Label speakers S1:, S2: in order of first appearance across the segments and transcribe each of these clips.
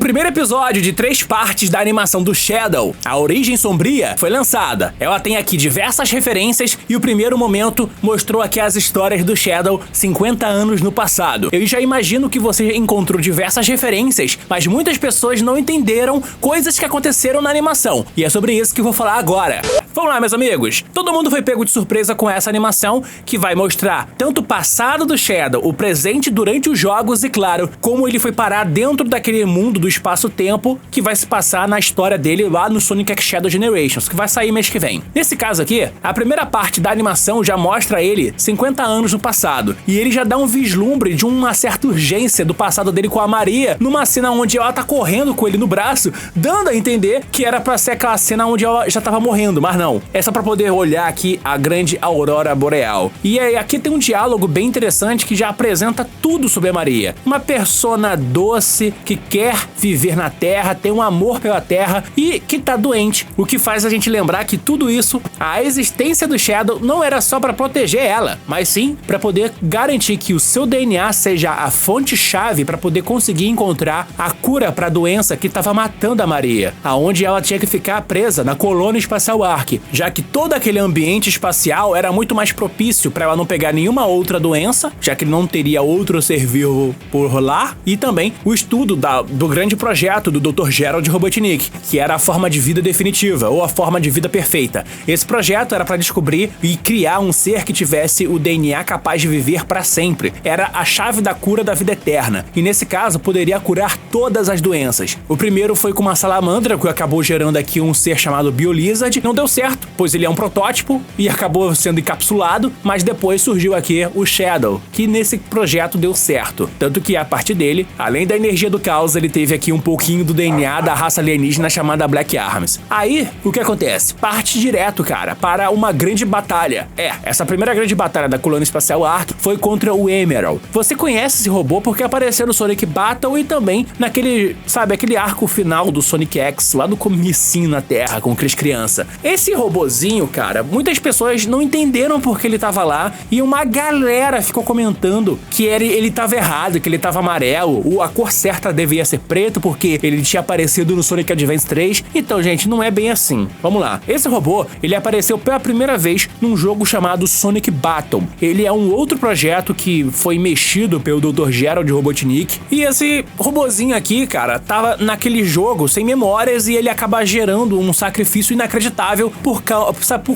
S1: primeiro episódio de 3 partes da animação do Shadow, A Origem Sombria, foi lançada. Ela tem aqui diversas referências e o primeiro momento mostrou aqui as histórias do Shadow 50 anos no passado. Eu já imagino que você encontrou diversas referências, mas muitas pessoas não entenderam coisas que aconteceram na animação. E é sobre isso que eu vou falar agora. Vamos lá, meus amigos. Todo mundo foi pego de surpresa com essa animação que vai mostrar tanto o passado do Shadow, o presente durante os jogos e, claro, como ele foi parar dentro daquele mundo do espaço-tempo que vai se passar na história dele lá no Sonic X Shadow Generations, que vai sair mês que vem. Nesse caso aqui, a primeira parte da animação já mostra ele 50 anos no passado, e ele já dá um vislumbre de uma certa urgência do passado dele com a Maria, numa cena onde ela tá correndo com ele no braço, dando a entender que era pra ser aquela cena onde ela já tava morrendo, mas não. É só pra poder olhar aqui a grande aurora boreal. E aí, aqui tem um diálogo bem interessante que já apresenta tudo sobre a Maria. Uma persona doce que quer viver na Terra, tem um amor pela Terra e que tá doente. O que faz a gente lembrar que tudo isso, a existência do Shadow não era só pra proteger ela, mas sim pra poder garantir que o seu DNA seja a fonte-chave pra poder conseguir encontrar a cura pra doença que tava matando a Maria, aonde ela tinha que ficar presa na colônia espacial Ark, já que todo aquele ambiente espacial era muito mais propício pra ela não pegar nenhuma outra doença, já que não teria outro ser vivo por lá, e também o estudo do grande projeto do Dr. Gerald Robotnik, que era a forma de vida definitiva, ou a forma de vida perfeita. Esse projeto era para descobrir e criar um ser que tivesse o DNA capaz de viver para sempre. Era a chave da cura da vida eterna, e nesse caso poderia curar todas as doenças. O primeiro foi com uma salamandra, que acabou gerando aqui um ser chamado Biolizard. Não deu certo, pois ele é um protótipo e acabou sendo encapsulado, mas depois surgiu aqui o Shadow, que nesse projeto deu certo. Tanto que a partir dele, além da energia do caos, ele teve aqui um pouquinho do DNA da raça alienígena chamada Black Arms. Aí, o que acontece? Parte direto, cara, para uma grande batalha. Essa primeira grande batalha da colônia espacial Ark foi contra o Emerald. Você conhece esse robô porque apareceu no Sonic Battle e também naquele, sabe, aquele arco final do Sonic X, lá no comecinho na Terra, com Chris criança. Esse robozinho, cara, muitas pessoas não entenderam porque ele tava lá e uma galera ficou comentando que ele tava errado, que ele tava amarelo, a cor certa devia ser preto porque ele tinha aparecido no Sonic Advance 3. Então, gente, não é bem assim. Vamos lá. Esse robô, ele apareceu pela primeira vez num jogo chamado Sonic Battle. Ele é um outro projeto que foi mexido pelo Dr. Gerald Robotnik. E esse robozinho aqui, cara, tava naquele jogo sem memórias e ele acaba gerando um sacrifício inacreditável por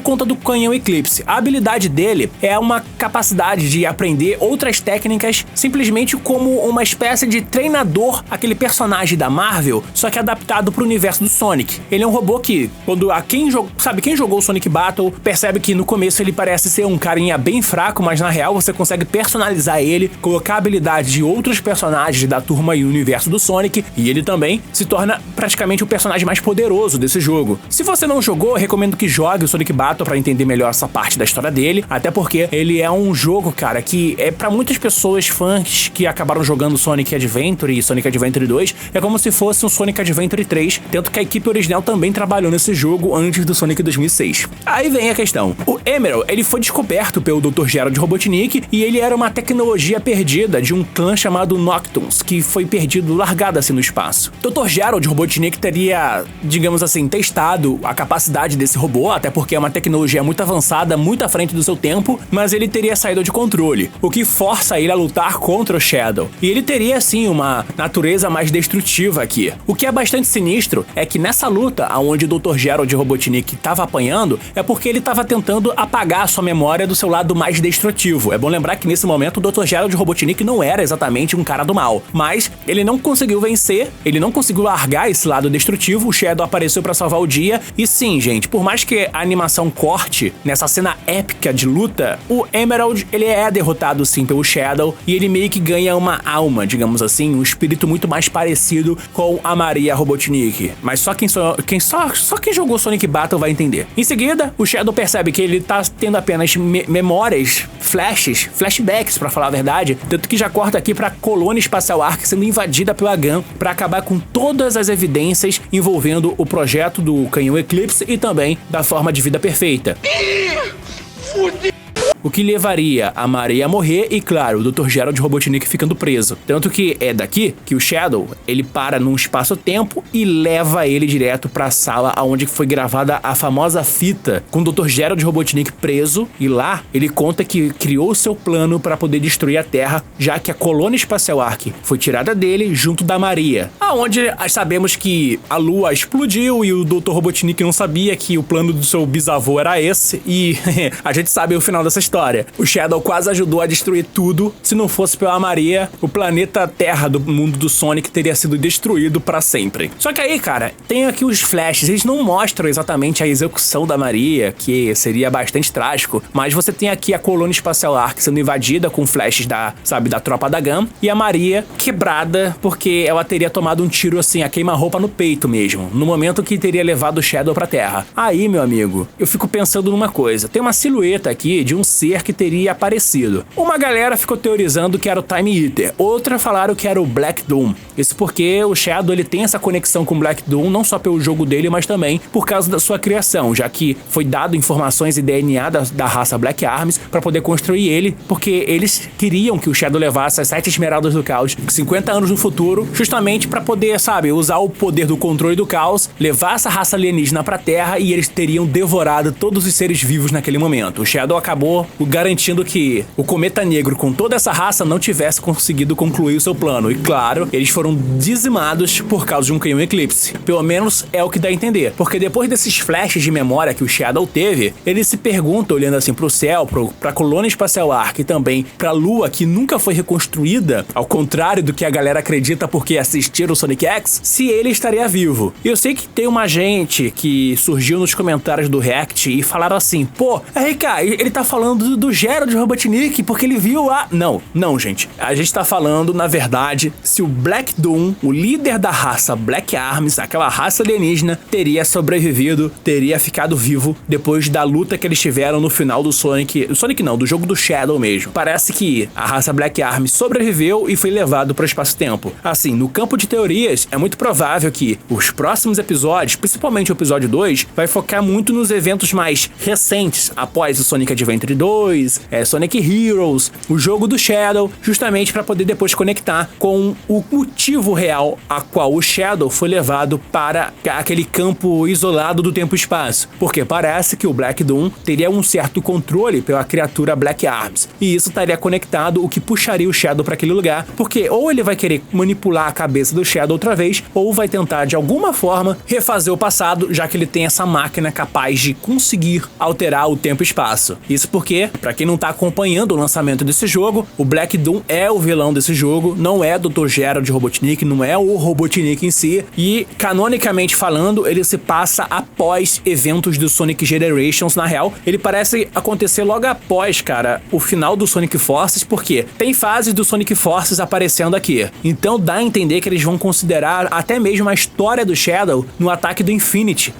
S1: conta do canhão Eclipse. A habilidade dele é uma capacidade de aprender outras técnicas simplesmente como uma espécie de treinador, aquele personagem da Marvel, só que adaptado pro universo do Sonic. Ele é um robô que, quem jogou o Sonic Battle, percebe que no começo ele parece ser um carinha bem fraco, mas na real você consegue personalizar ele, colocar a habilidade de outros personagens da turma e universo do Sonic, e ele também se torna praticamente o personagem mais poderoso desse jogo. Se você não jogou, eu recomendo que jogue o Sonic Battle pra entender melhor essa parte da história dele, até porque ele é um jogo, cara, que é pra muitas pessoas fãs que acabaram jogando Sonic Adventure e Sonic Adventure 2, é como se fosse um Sonic Adventure 3, tanto que a equipe original também trabalhou nesse jogo antes do Sonic 2006. Aí vem a questão. O Emerald, ele foi descoberto pelo Dr. Gerald Robotnik e ele era uma tecnologia perdida de um clã chamado Noctuns, que foi perdido, largado assim no espaço. Dr. Gerald Robotnik teria, digamos assim, testado a capacidade desse robô, até porque é uma tecnologia muito avançada, muito à frente do seu tempo, mas ele teria saído de controle, o que força ele a lutar contra o Shadow. E ele teria, assim, uma natureza mais destrutiva aqui. O que é bastante sinistro é que nessa luta, onde o Dr. Gerald Robotnik estava apanhando, é porque ele estava tentando apagar a sua memória do seu lado mais destrutivo. É bom lembrar que nesse momento o Dr. Gerald Robotnik não era exatamente um cara do mal, mas ele não conseguiu vencer, ele não conseguiu largar esse lado destrutivo, o Shadow apareceu pra salvar o dia, e sim, gente, por mais que a animação corte nessa cena épica de luta, o Emerald, ele é derrotado sim pelo Shadow, e ele meio que ganha uma alma, digamos assim, um espírito muito mais parecido com a Maria Robotnik. Mas só quem jogou Sonic Battle vai entender. Em seguida, o Shadow percebe que ele tá tendo apenas memórias, flashbacks, pra falar a verdade, tanto que já corta aqui pra colônia espacial Ark sendo invadida pela GAN pra acabar com todas as evidências envolvendo o projeto do canhão Eclipse e também da forma de vida perfeita. o que levaria a Maria a morrer e, claro, o Dr. Gerald Robotnik ficando preso. Tanto que é daqui que o Shadow, ele para num espaço-tempo e leva ele direto pra sala onde foi gravada a famosa fita com o Dr. Gerald Robotnik preso, e lá ele conta que criou seu plano para poder destruir a Terra, já que a colônia espacial Ark foi tirada dele junto da Maria, aonde sabemos que a Lua explodiu e o Dr. Robotnik não sabia que o plano do seu bisavô era esse, e a gente sabe o final dessa história. O Shadow quase ajudou a destruir tudo. Se não fosse pela Maria, o planeta Terra do mundo do Sonic teria sido destruído pra sempre. Só que aí, cara, tem aqui os flashes, eles não mostram exatamente a execução da Maria, que seria bastante trágico, mas você tem aqui a colônia espacial Ark sendo invadida com flashes da tropa da GAM, e a Maria quebrada porque ela teria tomado um tiro assim, a queima-roupa no peito mesmo, no momento que teria levado o Shadow pra Terra. Aí, meu amigo, eu fico pensando numa coisa, tem uma silhueta aqui de um ser que teria aparecido. Uma galera ficou teorizando que era o Time Eater, outra falaram que era o Black Doom. Isso porque o Shadow, ele tem essa conexão com o Black Doom, não só pelo jogo dele, mas também por causa da sua criação, já que foi dado informações e DNA da raça Black Arms para poder construir ele, porque eles queriam que o Shadow levasse as 7 esmeraldas do caos 50 anos no futuro, justamente para poder, sabe, usar o poder do controle do caos, levar essa raça alienígena pra Terra, e eles teriam devorado todos os seres vivos naquele momento. O Shadow acabou garantindo que o Cometa Negro, com toda essa raça, não tivesse conseguido concluir o seu plano. E claro, eles foram dizimados por causa de um canhão Eclipse. Pelo menos é o que dá a entender. Porque depois desses flashes de memória que o Shadow teve, ele se pergunta, olhando assim pro céu, pra colônia espacial Ark e também pra Lua, que nunca foi reconstruída, ao contrário do que a galera acredita porque assistiram o Sonic X, se ele estaria vivo. E eu sei que tem uma gente que surgiu nos comentários do React e falaram assim, pô, RK, ele tá falando do Gerald Robotnik porque ele viu a... Não, gente. A gente tá falando, na verdade, se o Black Doom, o líder da raça Black Arms, aquela raça alienígena, teria sobrevivido, teria ficado vivo depois da luta que eles tiveram no final do Sonic... Sonic não, do jogo do Shadow mesmo. Parece que a raça Black Arms sobreviveu e foi levado para o espaço-tempo. Assim, no campo de teorias, é muito provável que os próximos episódios, principalmente o episódio 2, vai focar muito nos eventos mais recentes, após o Sonic Adventure 2, Sonic Heroes, o jogo do Shadow, justamente para poder depois conectar com o motivo real a qual o Shadow foi levado para aquele campo isolado do tempo e espaço. Porque parece que o Black Doom teria um certo controle pela criatura Black Arms, e isso estaria conectado, o que puxaria o Shadow para aquele lugar, porque ou ele vai querer manipular a cabeça do Shadow outra vez, ou vai tentar de alguma forma refazer o passado, já que ele tem essa máquina capaz de conseguir alterar o tempo e espaço. Isso porque, pra quem não tá acompanhando o lançamento desse jogo, o Black Doom é o vilão desse jogo, não é Dr. Gerald Robotnik, não é o Robotnik em si, e canonicamente falando, ele se passa após eventos do Sonic Generations. Na real, ele parece acontecer logo após, cara, o final do Sonic Forces, porque tem fases do Sonic Forces aparecendo aqui. Então dá a entender que eles vão considerar até mesmo a história do Shadow no ataque do Infinity,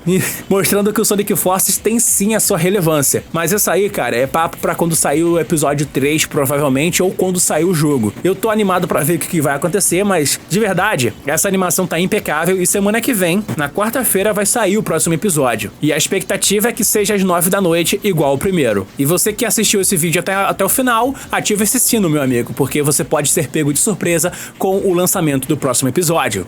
S1: mostrando que o Sonic Forces tem sim a sua relevância. Mas isso aí, cara, é papo pra quando sair o episódio 3, provavelmente, ou quando sair o jogo. Eu tô animado pra ver o que vai acontecer, mas, de verdade, essa animação tá impecável, e semana que vem, na quarta-feira, vai sair o próximo episódio. E a expectativa é que seja às 9 da noite, igual o primeiro. E você que assistiu esse vídeo até o final, ativa esse sino, meu amigo, porque você pode ser pego de surpresa com o lançamento do próximo episódio.